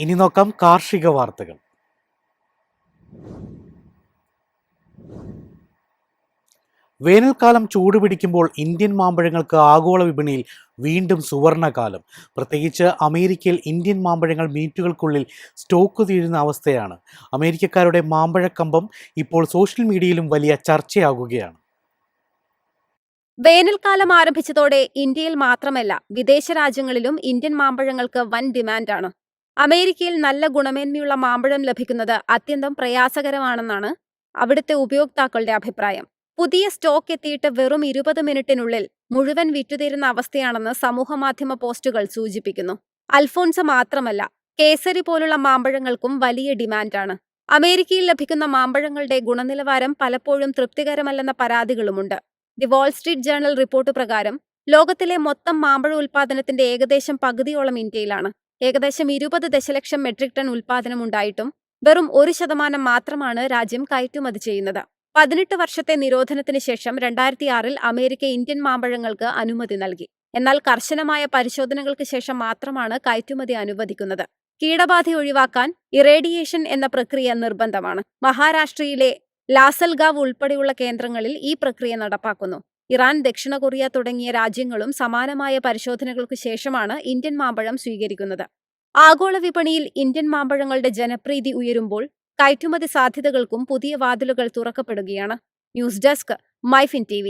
ഇനി നോക്കാം കാർഷിക വാർത്തകൾ. വേനൽക്കാലം ചൂടുപിടിക്കുമ്പോൾ ഇന്ത്യൻ മാമ്പഴങ്ങൾക്ക് ആഗോള വിപണിയിൽ വീണ്ടും സുവർണകാലം. പ്രത്യേകിച്ച് അമേരിക്കയിൽ ഇന്ത്യൻ മാമ്പഴങ്ങൾ മിനിറ്റുകൾക്കുള്ളിൽ സ്റ്റോക്ക് തീരുന്ന അവസ്ഥയാണ്. അമേരിക്കക്കാരുടെ മാമ്പഴക്കമ്പം ഇപ്പോൾ സോഷ്യൽ മീഡിയയിലും വലിയ ചർച്ചയാകുകയാണ്. വേനൽക്കാലം ആരംഭിച്ചതോടെ ഇന്ത്യയിൽ മാത്രമല്ല വിദേശ രാജ്യങ്ങളിലും ഇന്ത്യൻ മാമ്പഴങ്ങൾക്ക് വൻ ഡിമാൻഡാണ്. അമേരിക്കയിൽ നല്ല ഗുണമേന്മയുള്ള മാമ്പഴം ലഭിക്കുന്നത് അത്യന്തം പ്രയാസകരമാണെന്നാണ് അവിടുത്തെ ഉപയോക്താക്കളുടെ അഭിപ്രായം. പുതിയ സ്റ്റോക്ക് എത്തിയിട്ട് വെറും 20 മിനിറ്റിനുള്ളിൽ മുഴുവൻ വിറ്റുതീരുന്ന അവസ്ഥയാണെന്ന് സമൂഹമാധ്യമ പോസ്റ്റുകൾ സൂചിപ്പിക്കുന്നു. അൽഫോൺസ മാത്രമല്ല, കേസരി പോലുള്ള മാമ്പഴങ്ങൾക്കും വലിയ ഡിമാൻഡാണ്. അമേരിക്കയിൽ ലഭിക്കുന്ന മാമ്പഴങ്ങളുടെ ഗുണനിലവാരം പലപ്പോഴും തൃപ്തികരമല്ലെന്ന പരാതികളുമുണ്ട്. The Wall Street Journal report പ്രകാരം ലോകത്തിലെ മൊത്തം മാമ്പഴ ഉൽപ്പാദനത്തിന്റെ ഏകദേശം പകുതിയോളം ഇന്ത്യയിലാണ്. ഏകദേശം 20 ദശലക്ഷം മെട്രിക് ടൺ ഉൽപ്പാദനമുണ്ടായിട്ടും വെറും 1% മാത്രമാണ് രാജ്യം കയറ്റുമതി ചെയ്യുന്നത്. 18 വർഷത്തെ നിരോധനത്തിന് ശേഷം 2006 അമേരിക്ക ഇന്ത്യൻ മാമ്പഴങ്ങൾക്ക് അനുമതി നൽകി. എന്നാൽ കർശനമായ പരിശോധനകൾക്ക് ശേഷം മാത്രമാണ് കയറ്റുമതി അനുവദിക്കുന്നത്. കീടബാധ ഒഴിവാക്കാൻ ഇറേഡിയേഷൻ എന്ന പ്രക്രിയ നിർബന്ധമാണ്. മഹാരാഷ്ട്രയിലെ ലാസൽഗാവ് ഉൾപ്പെടെയുള്ള കേന്ദ്രങ്ങളിൽ ഈ പ്രക്രിയ നടപ്പാക്കുന്നു. ഇറാൻ, ദക്ഷിണ കൊറിയ തുടങ്ങിയ രാജ്യങ്ങളും സമാനമായ പരിശോധനകൾക്ക് ശേഷമാണ് ഇന്ത്യൻ മാമ്പഴം സ്വീകരിക്കുന്നത്. ആഗോള വിപണിയിൽ ഇന്ത്യൻ മാമ്പഴങ്ങളുടെ ജനപ്രീതി ഉയരുമ്പോൾ കയറ്റുമതി സാധ്യതകൾക്കും പുതിയ വാതിലുകൾ തുറക്കപ്പെടുകയാണ്. News desk, MyFin TV.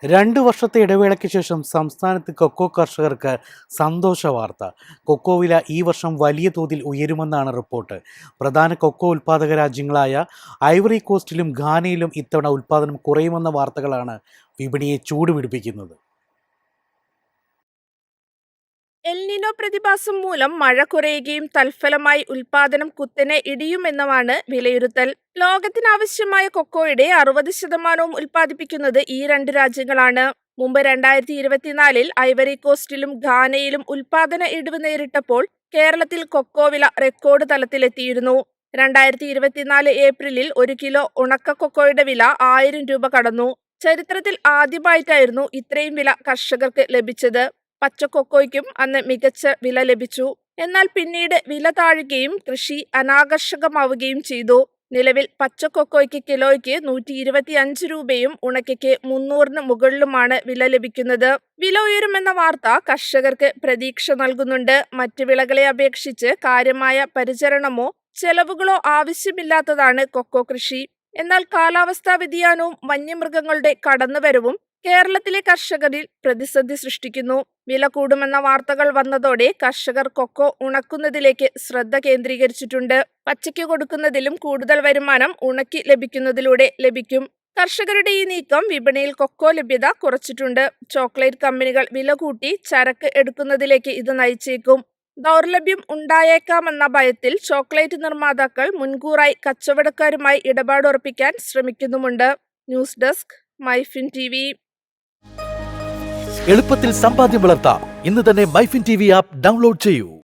2 വർഷത്തെ ഇടവേളയ്ക്ക് ശേഷം സംസ്ഥാനത്ത് കൊക്കോ കർഷകർക്ക് സന്തോഷ വാർത്ത. കൊക്കോ വില ഈ വർഷം വലിയ തോതിൽ ഉയരുമെന്നാണ് റിപ്പോർട്ട്. പ്രധാന കൊക്കോ ഉൽപ്പാദക രാജ്യങ്ങളായ ഐവറി കോസ്റ്റിലും ഘാനയിലും ഇത്തവണ ഉൽപ്പാദനം കുറയുമെന്ന വാർത്തകളാണ് വിപണിയെ ചൂടുപിടിപ്പിക്കുന്നത്. എൽനിനോ പ്രതിഭാസം മൂലം മഴ കുറയുകയും തൽഫലമായി ഉൽപാദനം കുത്തനെ ഇടിയുമെന്നുമാണ് വിലയിരുത്തൽ. ലോകത്തിനാവശ്യമായ കൊക്കോയുടെ 60% ഉൽപ്പാദിപ്പിക്കുന്നത് ഈ 2 രാജ്യങ്ങളാണ്. മുമ്പ് 2024 ഐവറി കോസ്റ്റിലും ഘാനയിലും ഉൽപാദന ഇടിവ് നേരിട്ടപ്പോൾ കേരളത്തിൽ കൊക്കോ വില റെക്കോർഡ് തലത്തിലെത്തിയിരുന്നു. 2024 ഏപ്രിലിൽ 1 കിലോ ഉണക്ക കൊക്കോയുടെ വില 1000 രൂപ കടന്നു. ചരിത്രത്തിൽ ആദ്യമായിട്ടായിരുന്നു ഇത്രയും വില കർഷകർക്ക് ലഭിച്ചത്. പച്ചക്കൊക്കോയ്ക്കും അന്ന് മികച്ച വില ലഭിച്ചു. എന്നാൽ പിന്നീട് വില താഴുകയും കൃഷി അനാകർഷകമാവുകയും ചെയ്തു. നിലവിൽ പച്ചക്കൊക്കോയ്ക്ക് കിലോയ്ക്ക് 125 രൂപയും ഉണക്കയ്ക്ക് 300-ന് മുകളിലുമാണ് വില ലഭിക്കുന്നത്. വില ഉയരുമെന്ന വാർത്ത കർഷകർക്ക് പ്രതീക്ഷ നൽകുന്നുണ്ട്. മറ്റ് വിളകളെ അപേക്ഷിച്ച് കാര്യമായ പരിചരണമോ ചെലവുകളോ ആവശ്യമില്ലാത്തതാണ് കൊക്കോ കൃഷി. എന്നാൽ കാലാവസ്ഥാ വ്യതിയാനവും വന്യമൃഗങ്ങളുടെ കടന്നുവരവും കേരളത്തിലെ കർഷകരിൽ പ്രതിസന്ധി സൃഷ്ടിക്കുന്നു. വില കൂടുമെന്ന വാർത്തകൾ വന്നതോടെ കർഷകർ കൊക്കോ ഉണക്കുന്നതിലേക്ക് ശ്രദ്ധ കേന്ദ്രീകരിച്ചിട്ടുണ്ട്. പച്ചയ്ക്ക് കൊടുക്കുന്നതിലും കൂടുതൽ വരുമാനം ഉണക്കി ലഭിക്കുന്നതിലൂടെ ലഭിക്കും. കർഷകരുടെ ഈ നീക്കം വിപണിയിൽ കൊക്കോ ലഭ്യത കുറച്ചിട്ടുണ്ട്. ചോക്ലേറ്റ് കമ്പനികൾ വില കൂട്ടി ചരക്ക് എടുക്കുന്നതിലേക്ക് ഇത് നയിച്ചേക്കും. ദൗർലഭ്യം ഉണ്ടായേക്കാമെന്ന ഭയത്തിൽ ചോക്ലേറ്റ് നിർമ്മാതാക്കൾ മുൻകൂറായി കച്ചവടക്കാരുമായി ഇടപാടുറപ്പിക്കാൻ ശ്രമിക്കുന്നുമുണ്ട്. News desk, MyFin TV. എളുപ്പത്തിൽ സമ്പാദ്യം വളർത്താം. ഇന്ന് തന്നെ മൈഫിൻ TV ആപ്പ് ഡൗൺലോഡ് ചെയ്യൂ.